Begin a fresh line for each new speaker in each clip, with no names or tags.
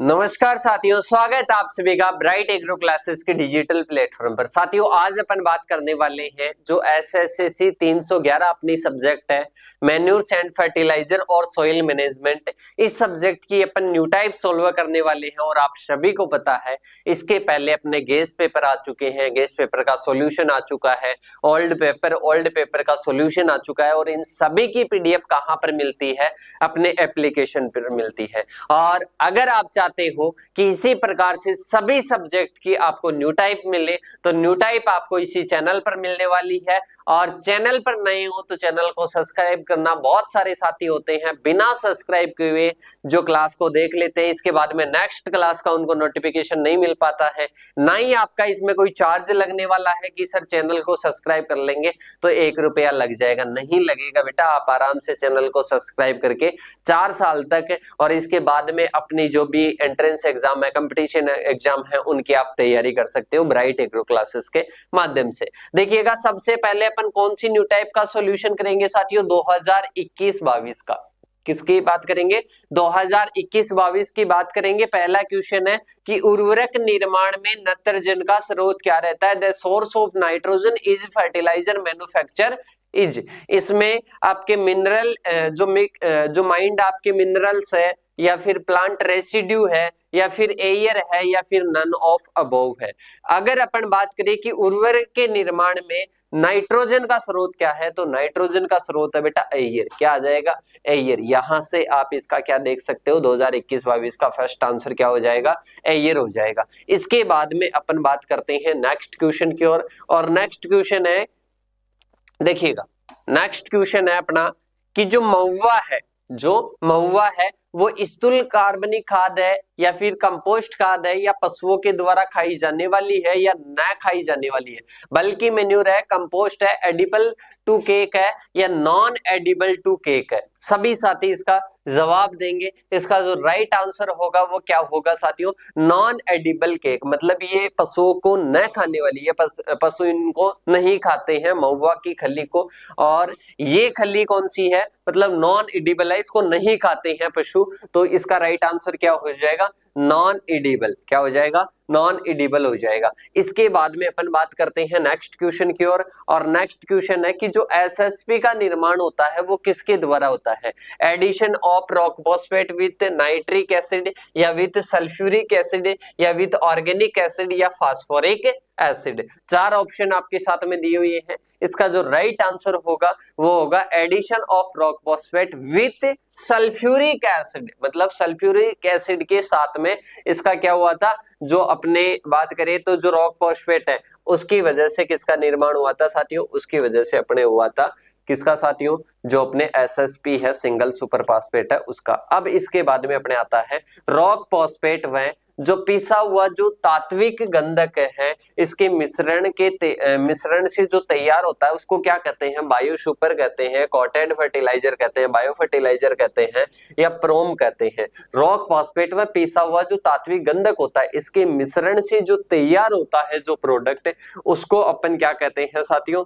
नमस्कार साथियों, स्वागत है आप सभी का ब्राइट एग्रो क्लासेस के डिजिटल प्लेटफॉर्म पर। साथियों, आज अपन बात करने वाले हैं जो एसएससी 311 अपनी सब्जेक्ट है मैन्यूर्स एंड फर्टिलाइजर और सॉइल मैनेजमेंट। इस सब्जेक्ट की अपन न्यू टाइप सोल्व करने वाले हैं और आप सभी को पता है इसके पहले अपने गेस्ट पेपर आ चुके हैं, गेस्ट पेपर का सॉल्यूशन आ चुका है, ओल्ड पेपर का सॉल्यूशन आ चुका है और इन सभी की पीडीएफ कहां पर मिलती है? अपने एप्लीकेशन पर मिलती है। और अगर आप चाहते हो कि इसी प्रकार से सभी सब्जेक्ट की आपको न्यू टाइप मिले तो न्यू टाइप आपको इसी चैनल पर मिलने वाली है। और चैनल पर नए हो तो चैनल को सब्सक्राइब करना। बहुत सारे साथी होते हैं बिना सब्सक्राइब किए हुए जो क्लास को देख लेते हैं, इसके बाद में नेक्स्ट क्लास का उनको नोटिफिकेशन नहीं मिल पाता है। ना ही आपका इसमें कोई चार्ज लगने वाला है कि सर चैनल को सब्सक्राइब कर लेंगे तो 1 रुपया लग जाएगा। नहीं लगेगा बेटा, आप आराम से चैनल को सब्सक्राइब करके 4 साल तक और इसके बाद में अपनी जो भी एंट्रेंस एग्जाम है, कंपटीशन एग्जाम है, उनकी आप तैयारी कर सकते हो ब्राइट एग्रो क्लासेस के माध्यम से। देखिएगा, सबसे पहले अपन कौन सी न्यू टाइप का सॉल्यूशन करेंगे साथियों? 2021-22 का। किसकी बात करेंगे? 2021-22 की बात करेंगे। पहला क्वेश्चन है कि उर्वरक निर्माण में नाइट्रोजन का स्रोत क्या रहता है? The source of nitrogen is fertiliser manufacture is. इसमें आपके मिनरल जो माइंड आपके मिनरल्स है या फिर प्लांट रेसिड्यू है या फिर एयर है या फिर नन ऑफ अबोव है। अगर अपन बात करें कि उर्वरक के निर्माण में नाइट्रोजन का स्रोत क्या है तो नाइट्रोजन का स्रोत है बेटा एयर। क्या आ जाएगा? एयर। यहां से आप इसका क्या देख सकते हो? 2021-22 का फर्स्ट आंसर क्या हो जाएगा? एयर हो जाएगा। इसके बाद में अपन बात करते हैं नेक्स्ट क्वेश्चन की ओर। और नेक्स्ट क्वेश्चन है, देखिएगा, नेक्स्ट क्वेश्चन है अपना कि जो महुआ है वो स्थूल कार्बनिक खाद है या फिर कंपोस्ट खाद है या पशुओं के द्वारा खाई जाने वाली है या न खाई जाने वाली है? बल्कि मेन्यूर है, कंपोस्ट है, एडिबल टू केक है या नॉन एडिबल टू केक है? सभी साथी इसका जवाब देंगे। इसका जो राइट आंसर होगा वो क्या होगा साथियों? Non edible cake. मतलब ये पशुओं को न खाने वाली है, पशु इनको नहीं खाते हैं महुआ की खली को। और ये खली कौन सी है? मतलब नॉन एडिबल है, इसको नहीं खाते हैं पशु। तो इसका राइट आंसर क्या हो जाएगा? Non edible. क्या हो जाएगा? नॉन एडिबल हो जाएगा। इसके बाद में अपन बात करते हैं नेक्स्ट क्वेश्चन की ओर। और नेक्स्ट क्वेश्चन है कि जो एसएसपी का निर्माण होता है वो किसके द्वारा होता है? Addition of rock phosphate with nitric acid या विथ सल्फ्यूरिक एसिड या विथ ऑर्गेनिक एसिड या फास्फोरिक एसिड। 4 ऑप्शन आपके साथ में दिए हुए हैं। इसका जो राइट आंसर होगा वो होगा addition of rock phosphate with sulphuric acid. मतलब सल्फ्यूरिक एसिड के साथ में इसका क्या हुआ था? जो अपने बात करें तो जो रॉक फॉस्फेट है उसकी वजह से किसका निर्माण हुआ था साथियों? उसकी वजह से अपने हुआ था किसका साथियों? जो अपने एसएसपी है, सिंगल सुपर फास्फेट है, उसका। अब इसके बाद में अपने आता है रॉक फॉस्फेट व जो पिसा हुआ जो तात्विक गंधक है, इसके मिश्रण से जो तैयार होता है उसको क्या कहते हैं? बायो सुपर कहते हैं, कॉटेड फर्टिलाइजर कहते हैं, बायो फर्टिलाइजर कहते हैं या प्रोम कहते हैं। रॉक फॉस्फेट व पिसा हुआ जो तात्विक गंधक होता है, इसके मिश्रण से जो तैयार होता है जो प्रोडक्ट, उसको अपन क्या कहते हैं साथियों?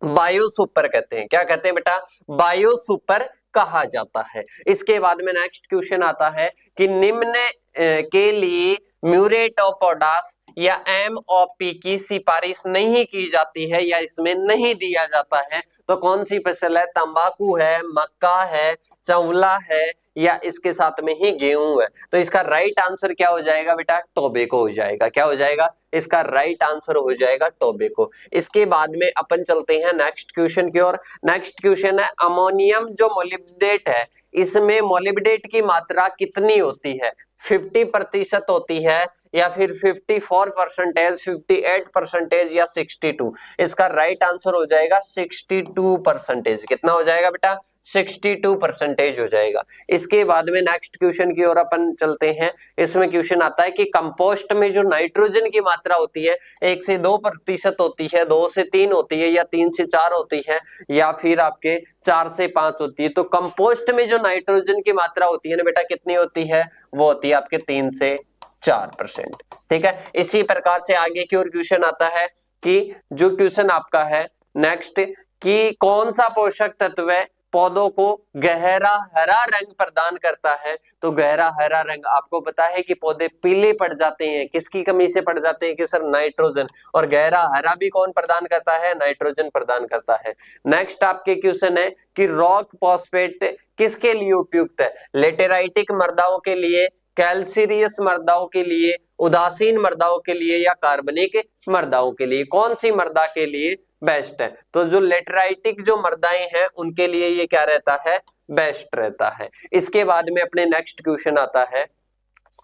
बायो सुपर कहते हैं। क्या कहते हैं बेटा? बायो सुपर कहा जाता है। इसके बाद में नेक्स्ट क्वेश्चन आता है कि निम्न के लिए म्यूरेट ऑफ पोटाश या MOP की सिफारिश नहीं की जाती है या इसमें नहीं दिया जाता है तो कौन सी फसल है? तंबाकू है, मक्का है, चौला है या इसके साथ में ही गेहूं है? तो इसका राइट आंसर क्या हो जाएगा बेटा? टोबैको हो जाएगा। क्या हो जाएगा? इसका राइट आंसर हो जाएगा टोबैको। इसके बाद में अपन चलते हैं नेक्स्ट क्वेश्चन की ओर। नेक्स्ट क्वेश्चन है अमोनियम जो मोलिब्डेट है, इसमें मोलिब्डेट की मात्रा कितनी होती है? 50% होती है या फिर 54%, 58% या 62? इसका राइट आंसर हो जाएगा 62%। कितना हो जाएगा बेटा? 62% हो जाएगा। इसके बाद में नेक्स्ट क्वेश्चन की ओर अपन चलते हैं। इसमें क्वेश्चन आता है कि कंपोस्ट में जो नाइट्रोजन की मात्रा होती है 1 से 2% होती है, 2 से 3 होती है या 3 से 4 होती है या फिर आपके 4 से 5 होती है। तो कंपोस्ट में जो नाइट्रोजन की मात्रा होती है ना बेटा, कितनी होती है? वो होती है आपके 3 से 4%। ठीक है। इसी प्रकार से आगे की ओर क्वेश्चन आता है कि जो क्वेश्चन आपका है नेक्स्ट कि कौन सा पोषक तत्व है पौधों को गहरा हरा रंग प्रदान करता है। तो गहरा हरा रंग आपको पता है कि पौधे पीले पड़ जाते हैं, किसकी कमी से पड़ जाते हैं कि सर नाइट्रोजन, और गहरा हरा भी कौन प्रदान करता है, नाइट्रोजन प्रदान करता है। नेक्स्ट आपके क्वेश्चन है कि रॉक फॉस्फेट किसके लिए उपयुक्त है, लेटेराइटिक मृदाओं के लिए, कैल्सीरियस मृदाओं के लिए, उदासीन मृदाओं के लिए या कार्बनिक मृदाओं के लिए, कौन सी मृदा के लिए बेस्ट है। तो जो लेटराइटिक जो मृदाएं हैं उनके लिए ये क्या रहता है, बेस्ट रहता है। इसके बाद में अपने नेक्स्ट क्वेश्चन आता है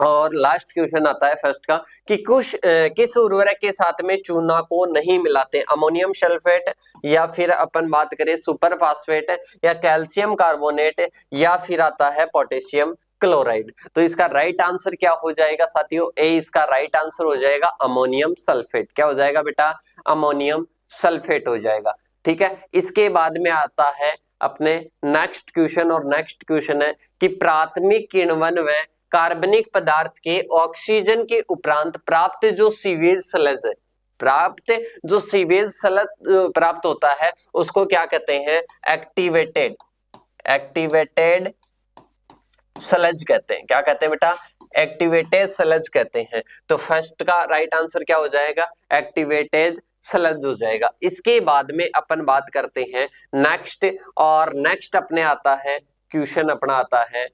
और लास्ट क्वेश्चन आता है फर्स्ट का कि किस उर्वरक के साथ में चूना को नहीं मिलाते, अमोनियम सल्फेट या फिर अपन बात करें सुपर फास्फेट या कैल्शियम कार्बोनेट या फिर आता है पोटेशियम क्लोराइड। तो इसका राइट आंसर क्या हो जाएगा साथियों, ए इसका राइट आंसर हो जाएगा अमोनियम सल्फेट। क्या हो जाएगा बेटा, अमोनियम सल्फेट हो जाएगा। ठीक है, इसके बाद में आता है अपने नेक्स्ट क्वेश्चन, और नेक्स्ट क्वेश्चन है कि प्राथमिक किण्वन व कार्बनिक पदार्थ के ऑक्सीजन के उपरांत प्राप्त जो सीवेज स्लज है, प्राप्त होता है उसको क्या कहते हैं, एक्टिवेटेड स्लज कहते हैं। क्या कहते हैं बेटा, एक्टिवेटेड स्लज कहते हैं। तो फर्स्ट का राइट आंसर क्या हो जाएगा, एक्टिवेटेड स्लज हो जाएगा। इसके बाद में अपन बात करते हैं नेक्स्ट, और नेक्स्ट अपने आता है क्वेश्चन अपना आता है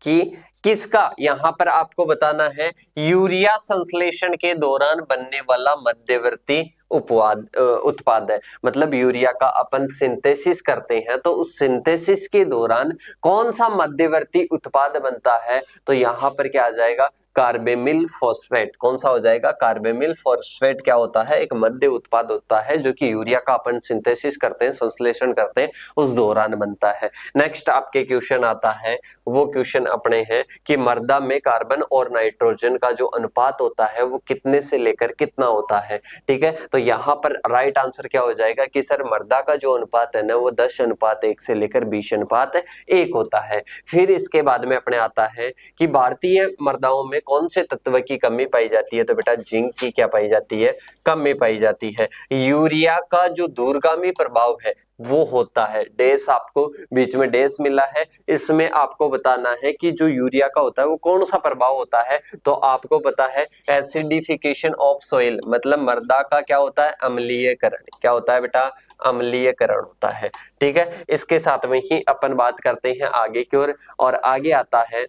कि किसका, यहां पर आपको बताना है यूरिया संश्लेषण के दौरान बनने वाला मध्यवर्ती उत्पाद है। मतलब यूरिया का अपन सिंथेसिस करते हैं तो उस सिंथेसिस के दौरान कौन सा मध्यवर्ती उत्पाद बनता है, तो यहां पर क्या आ जाएगा, कार्बेमिल फॉस्फेट। कौन सा हो जाएगा, कार्बेमिल फॉस्फेट क्या होता है, एक मध्य उत्पाद होता है जो कि यूरिया का अपन सिंथेसिस करते हैं, संश्लेषण करते हैं, उस दौरान बनता है। नेक्स्ट आपके क्वेश्चन आता है, वो क्वेश्चन अपने हैं कि मृदा में कार्बन और नाइट्रोजन का जो अनुपात होता है वो कितने से लेकर कितना होता है। ठीक है, तो यहाँ पर राइट आंसर क्या हो जाएगा कि सर मृदा का जो अनुपात है ना वो 10:1 से लेकर 20:1 होता है। फिर इसके बाद में अपने आता है कि भारतीय मृदाओं में कौन से तत्व की कमी पाई जाती है, तो बेटा जिंक की क्या पाई जाती है, कमी पाई जाती है। यूरिया का जो दूरगामी प्रभाव है वो होता है, डैश आपको बीच में डैश मिला है, इसमें आपको बताना है कि जो यूरिया का होता है वो कौन सा प्रभाव होता है। तो आपको पता है एसिडिफिकेशन ऑफ सॉइल, मतलब मृदा का क्या होता है, अम्लीयकरण। क्या होता है बेटा, अम्लीयकरण होता है। ठीक है, इसके साथ में ही अपन बात करते हैं आगे की ओर, और आगे आता है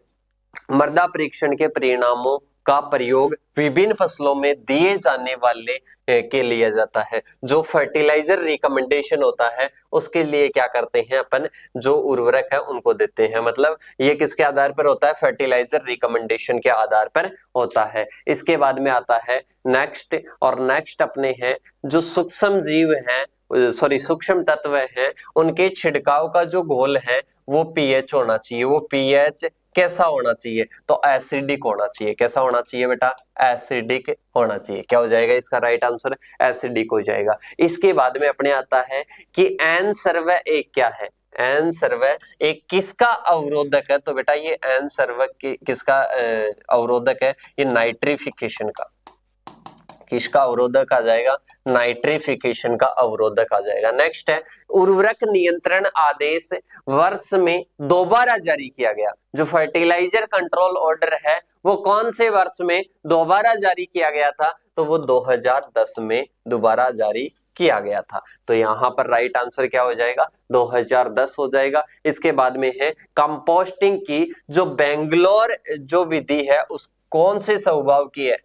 मृदा परीक्षण के परिणामों का प्रयोग विभिन्न फसलों में दिए जाने वाले के लिया जाता है। जो फर्टिलाइजर रिकमेंडेशन होता है उसके लिए क्या करते हैं अपन, जो उर्वरक है उनको देते हैं। मतलब ये किसके आधार पर होता है, फर्टिलाइजर रिकमेंडेशन के आधार पर होता है। इसके बाद में आता है नेक्स्ट, और नेक्स्ट अपने हैं जो सूक्ष्म जीव हैं, सूक्ष्म तत्व हैं, उनके छिड़काव का जो घोल है वो पीएच होना चाहिए। वो पीएच कैसा होना चाहिए, तो एसिडिक होना चाहिए। कैसा होना चाहिए बेटा, एसिडिक होना चाहिए। क्या हो जाएगा इसका राइट आंसर, एसिडिक हो जाएगा। इसके बाद में अपने आता है कि एन सर्वे एक क्या है, एन सर्वे एक किसका अवरोधक है, तो बेटा ये एन सर्वे किसका अवरोधक है, ये नाइट्रिफिकेशन का। किसका अवरोधक आ जाएगा, नाइट्रिफिकेशन का अवरोधक आ जाएगा। नेक्स्ट है उर्वरक नियंत्रण आदेश वर्ष में दोबारा जारी किया गया। जो फर्टिलाइजर कंट्रोल ऑर्डर है वो कौन से वर्ष में दोबारा जारी किया गया था, तो वो 2010 में दोबारा जारी किया गया था। तो यहाँ पर राइट आंसर क्या हो जाएगा, 2010 हो जाएगा। इसके बाद में है कंपोस्टिंग की जो बेंगलोर जो विधि है उस कौन से स्वभाव की है,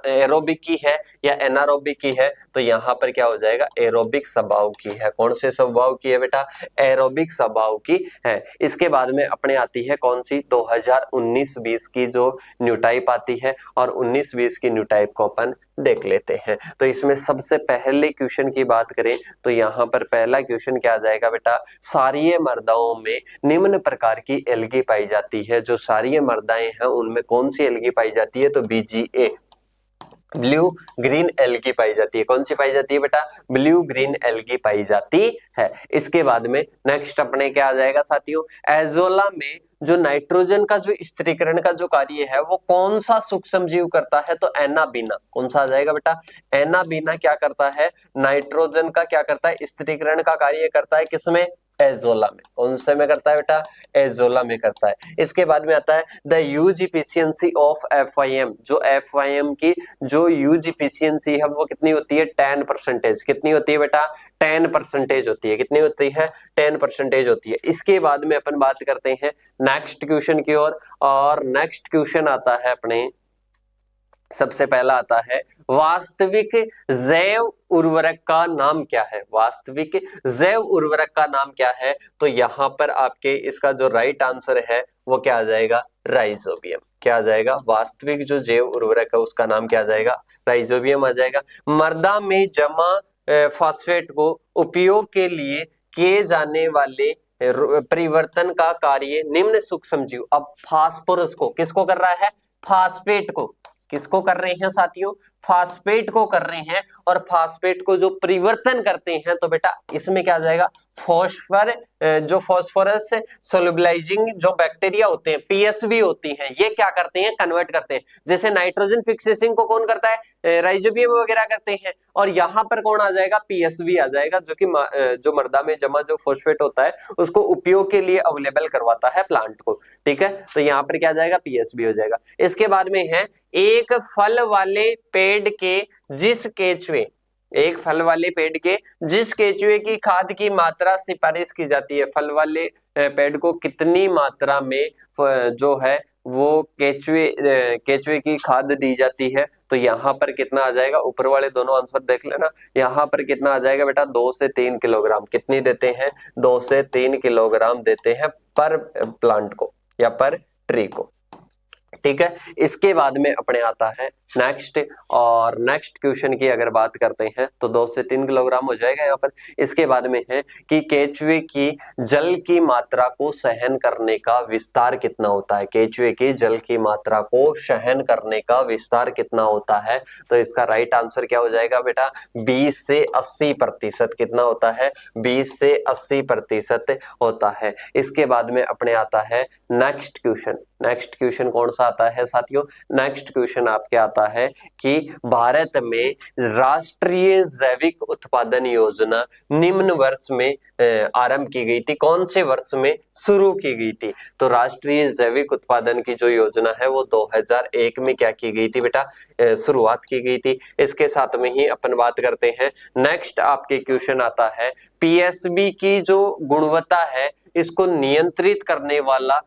एरोबिक की है या एनारोबिक की है, तो यहाँ पर क्या हो जाएगा, एरोबिक स्वभाव की है। कौन से स्वभाव की है बेटा, एरोबिक स्वभाव की है। इसके बाद में अपने आती है कौन सी, 2019-20 की जो न्यू टाइप आती है, और 19-20 की न्यू टाइप को अपन देख लेते हैं। तो इसमें सबसे पहले क्वेश्चन की बात करें तो यहाँ पर पहला क्वेश्चन क्या आ जाएगा बेटा, क्षारीय मृदाओं में निम्न प्रकार की एल्गी पाई जाती है। जो क्षारीय मृदाएं हैं उनमें कौन सी एल्गी पाई जाती है, तो BGA ब्लू ग्रीन एल्गी पाई जाती है। कौन सी पाई जाती है बेटा, ब्लू ग्रीन एल्गी पाई जाती है। इसके बाद में नेक्स्ट अपने क्या आ जाएगा साथियों, एजोला में जो नाइट्रोजन का जो स्थिरीकरण का जो कार्य है वो कौन सा सूक्ष्म जीव करता है, तो एनाबीना। कौन सा आ जाएगा बेटा, एनाबीना क्या करता है, नाइट्रोजन का क्या करता है, स्थिरीकरण का कार्य करता है। किसमें, एजोला में। कौन से में करता है बेटा? एजोला में करता है। इसके बाद में आता है the use efficiency of FIM। जो FIM की जो यूज इफिशियंसी है वो कितनी होती है? 10%। कितनी होती है बेटा? 10% होती है। कितनी होती है? 10% होती है। इसके बाद में अपन बात करते हैं नेक्स्ट क्वेश्चन की ओर, और नेक्स्ट क्वेश्चन आता है अपने, सबसे पहला आता है वास्तविक जैव उर्वरक का नाम क्या है? वास्तविक जैव उर्वरक का नाम क्या है? तो यहां पर आपके इसका जो राइट आंसर है वो क्या आ जाएगा? राइजोबियम। क्या आ जाएगा? वास्तविक जो जैव उर्वरक है उसका नाम क्या आ जाएगा? राइजोबियम आ जाएगा। मृदा में जमा फास्फेट को उपयोग के लिए किए जाने वाले परिवर्तन का कार्य निम्न सूक्ष्म जीव। अब फास्फोरस को किसको कर रहा है? फास्फेट को। किसको कर रहे हैं साथियों? फास्फेट को कर रहे हैं। और फास्फेट को जो परिवर्तन करते हैं तो बेटा इसमें क्या आ जाएगा? फॉस्फर, जो फास्फोरस सोल्युबलाइजिंग जो बैक्टीरिया होते हैं, पीएसबी होती हैं, ये क्या करते हैं? कन्वर्ट करते हैं। जैसे नाइट्रोजन फिक्सेसिंग को कौन करता है? राइजोबियम वगैरह करते हैं। और यहाँ पर कौन आ जाएगा? पीएसबी आ जाएगा, जो कि जो मृदा में जमा जो फॉस्फेट होता है उसको उपयोग के लिए अवेलेबल करवाता है प्लांट को। ठीक है, तो यहाँ पर क्या आ जाएगा? पीएसबी हो जाएगा। इसके बाद में है एक फल वाले पेड़ के जिस केचुए, एक फल वाले पेड़ के जिस केचुए की खाद की मात्रा सिफारिश की जाती है। फल वाले पेड़ को कितनी मात्रा में जो है वो केचुए की खाद दी जाती है? तो यहाँ पर कितना आ जाएगा? ऊपर वाले दोनों आंसर देख लेना। यहाँ पर कितना आ जाएगा बेटा? 2 से 3 किलोग्राम। कितनी देते हैं? 2 से 3 किलोग्राम देते हैं पर प्लांट को या पर ट्री को। ठीक है, इसके बाद में अपने आता है नेक्स्ट, और नेक्स्ट क्वेश्चन की अगर बात करते हैं तो 2 से 3 किलोग्राम हो जाएगा यहाँ पर। इसके बाद में है कि केचुए की जल की मात्रा को सहन करने का विस्तार कितना होता है? केचुए की जल की मात्रा को सहन करने का विस्तार कितना होता है? तो इसका राइट आंसर क्या हो जाएगा बेटा? 20 से 80%। कितना होता है? 20 से 80% होता है। इसके बाद में अपने आता है नेक्स्ट क्वेश्चन। नेक्स्ट क्वेश्चन कौन सा आता है साथियों? नेक्स्ट क्वेश्चन आपके आता है कि भारत में राष्ट्रीय जैविक उत्पादन योजना निम्न वर्ष में आरंभ की गई थी। कौन से वर्ष में शुरू की गई थी? तो राष्ट्रीय जैविक उत्पादन की जो योजना है वो 2001 में क्या की गई थी बेटा? शुरुआत की गई थी। इसके साथ में ही अपन बात करते हैं नेक्स्ट आपके क्वेश्चन आता है पीएसबी की जो गुणवत्ता है इसको नियंत्रित करने वाला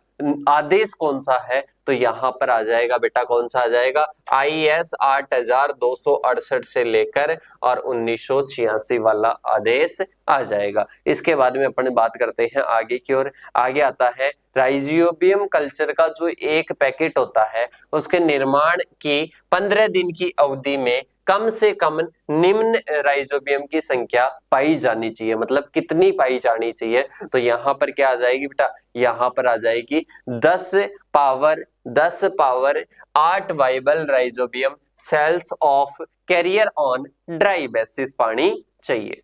आदेश कौन सा है? तो यहाँ पर आ जाएगा बेटा, कौन सा आ जाएगा? IS 8268 से लेकर और 1986 वाला आदेश आ जाएगा। इसके बाद में अपन बात करते हैं आगे की ओर। आगे आता है राइजोबियम कल्चर का जो एक पैकेट होता है उसके निर्माण की 15 दिन की अवधि में कम से कम निम्न राइजोबियम की संख्या पाई जानी चाहिए। मतलब कितनी पाई जानी चाहिए? तो यहाँ पर क्या आ जाएगी बेटा? यहाँ पर आ जाएगी 10 power 8 viable rhizobium cells of carrier on dry basis पानी चाहिए,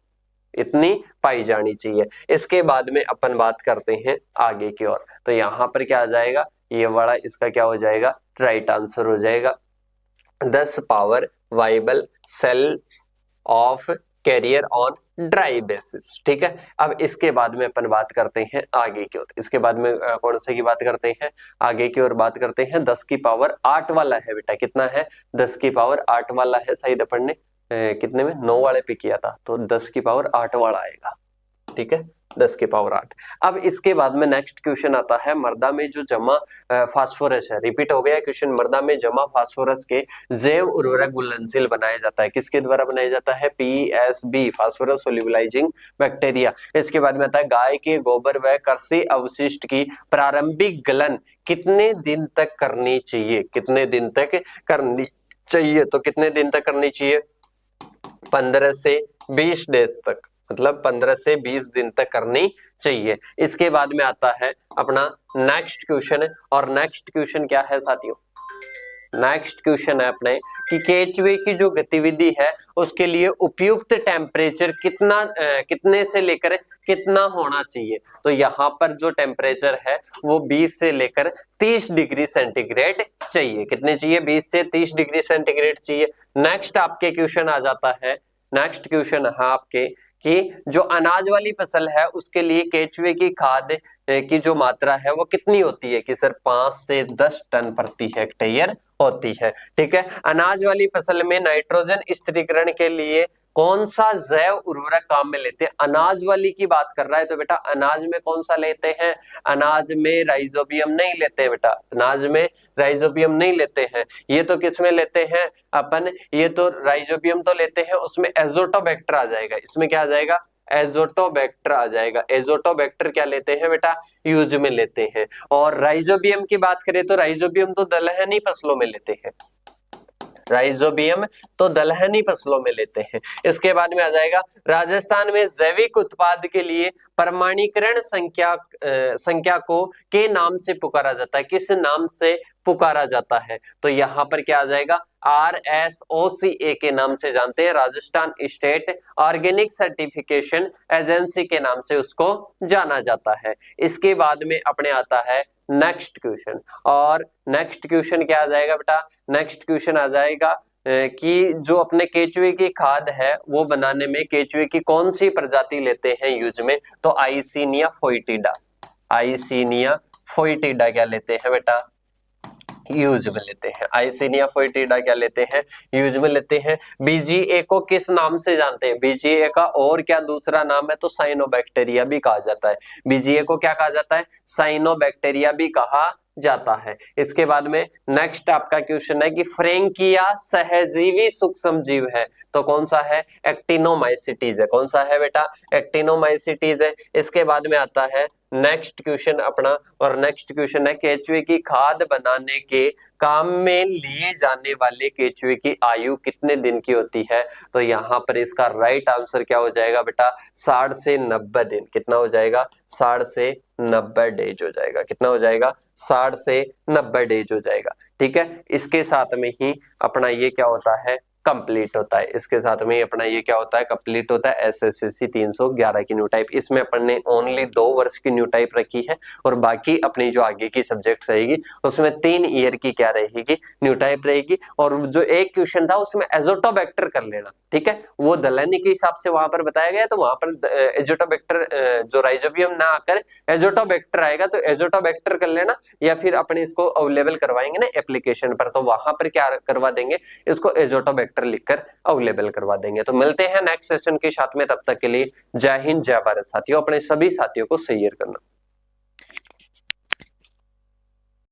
इतनी पाई जानी चाहिए। इसके बाद में अपन बात करते हैं आगे की ओर। तो यहाँ पर क्या आ जाएगा? ये वाला इसका क्या हो जाएगा? राइट आंसर हो जाएगा 10 power viable cells of carrier on dry basis. ठीक है, अब इसके बाद में अपन बात करते हैं आगे की ओर। इसके बाद में कौन से की बात करते हैं? आगे की ओर बात करते हैं 10 की पावर 8 वाला है बेटा। कितना है? 10 की पावर 8 वाला है। शायद अपन ने कितने में 9 वाले पे किया था, तो 10 की पावर 8 वाला आएगा। ठीक है, 10 की पावर 8। अब इसके बाद में नेक्स्ट क्वेश्चन आता है मृदा में जो जमा फास्फोरस है। रिपीट हो गया क्वेश्चन। मृदा में जमा फास्फोरस के जैव उर्वरक घुलनशील बनाया जाता है। किसके द्वारा बनाया जाता है? PSB, phosphorus solubilising bacteria. इसके बाद में आता है गाय के गोबर व कृषि अवशिष्ट की प्रारंभिक गलन कितने दिन तक करनी चाहिए? कितने दिन तक करनी चाहिए? तो कितने दिन तक करनी चाहिए? 15 से 20 डेज तक, मतलब 15 से 20 दिन तक करनी चाहिए। इसके बाद में आता है अपना नेक्स्ट क्वेश्चन, और नेक्स्ट क्वेश्चन क्या है साथियों? नेक्स्ट क्वेश्चन है अपने कि केचुए की जो गतिविधि है उसके लिए उपयुक्त टेम्परेचर कितने से लेकर कितना होना चाहिए? तो यहाँ पर जो टेम्परेचर है वो 20 से लेकर 30 डिग्री सेंटीग्रेड चाहिए। कितने चाहिए? 20 से 30 डिग्री सेंटीग्रेड चाहिए। नेक्स्ट आपके क्वेश्चन आ जाता है, नेक्स्ट क्वेश्चन है आपके कि जो अनाज वाली फसल है उसके लिए केचुए की खाद की जो मात्रा है वो कितनी होती है कि सर 5 से 10 टन प्रति हेक्टेयर होती है। ठीक है, अनाज वाली फसल में नाइट्रोजन स्थिरीकरण के लिए कौन सा जैव उर्वरक काम में लेते हैं? अनाज वाली की बात कर रहा है तो बेटा अनाज में कौन सा लेते हैं? अनाज में राइजोबियम नहीं लेते बेटा, अनाज में राइजोबियम नहीं लेते हैं। ये तो किस में लेते हैं अपन? ये तो राइजोबियम तो लेते हैं, उसमें एजोटोबैक्टर आ जाएगा। इसमें क्या आ जाएगा? एजोटोबैक्टर आ जाएगा। एजोटोबैक्टर क्या लेते हैं बेटा? यूज में लेते हैं। और राइजोबियम की बात करें तो राइजोबियम तो दलहनी फसलों में लेते हैं, राइजोबियम तो दलहनी फसलों में लेते हैं। इसके बाद में आ जाएगा राजस्थान में जैविक उत्पाद के लिए प्रमाणीकरण संख्या को के नाम से पुकारा जाता है, किस नाम से पुकारा जाता है? तो यहां पर क्या आ जाएगा? RSOCA के नाम से जानते हैं, Rajasthan state organic certification agency के नाम से उसको जाना जाता है। इसके बाद में अपने आता है नेक्स्ट क्वेश्चन, और नेक्स्ट क्वेश्चन क्या आ जाएगा बेटा? नेक्स्ट क्वेश्चन आ जाएगा कि जो अपने केचुए की खाद है वो बनाने में केचुए की कौन सी प्रजाति लेते हैं यूज में? तो आइसिनिया फोइटिडा, आइसिनिया फोइटिडा क्या लेते हैं बेटा? यूज में लेते हैं। आइसिनिया फोइटिडा क्या लेते हैं? यूज में लेते हैं। बीजीए को किस नाम से जानते हैं? बीजीए का और क्या दूसरा नाम है? तो साइनोबैक्टीरिया भी कहा जाता है। बीजीए को क्या कहा जाता है? साइनोबैक्टीरिया भी कहा जाता है। इसके बाद में नेक्स्ट आपका क्वेश्चन है कि फ्रेंकिया सहजीवी सूक्ष्म जीव है, तो कौन सा है? एक्टिनोमाइसिटीज है। कौन सा है बेटा? एक्टिनोमाइसिटीज है। इसके बाद में आता है नेक्स्ट क्वेश्चन अपना, और नेक्स्ट क्वेश्चन है केचुए की खाद बनाने के काम में लिए जाने वाले केचुए की आयु कितने दिन की होती है? तो यहाँ पर इसका राइट आंसर क्या हो जाएगा बेटा? 60 से 90 दिन। कितना हो जाएगा? 60 से 90 डेज हो जाएगा। कितना हो जाएगा? 60 से 90 डेज हो जाएगा। ठीक है, इसके साथ में ही अपना ये क्या होता है? कंप्लीट होता है। इसके साथ में अपना ये क्या होता है? कंप्लीट होता है एसएससी 311 की न्यू टाइप। इसमें अपन ने ओनली 2 वर्ष की न्यू टाइप रखी है, और बाकी अपनी जो आगे की सब्जेक्ट रहेगी उसमें 3 ईयर की क्या रहेगी? न्यू टाइप रहेगी। और जो एक क्वेश्चन था उसमें एजोटोबैक्टर कर लेना, ठीक है, वो दलहनी के हिसाब से वहां पर बताया गया, तो वहां पर एजोटोबैक्टर जो राइजोबियम ना आकर एजोटोबैक्टर आएगा तो एजोटोबैक्टर कर लेना, या फिर अपने इसको अवेलेबल करवाएंगे ना एप्लीकेशन पर, तो वहां पर क्या करवा देंगे? इसको एजोटोबैक्टर लिखकर अवेलेबल करवा देंगे। तो मिलते हैं नेक्स्ट सेशन के साथ में, तब तक के लिए जय हिंद जय भारत साथियों। अपने सभी साथियों को शेयर करना।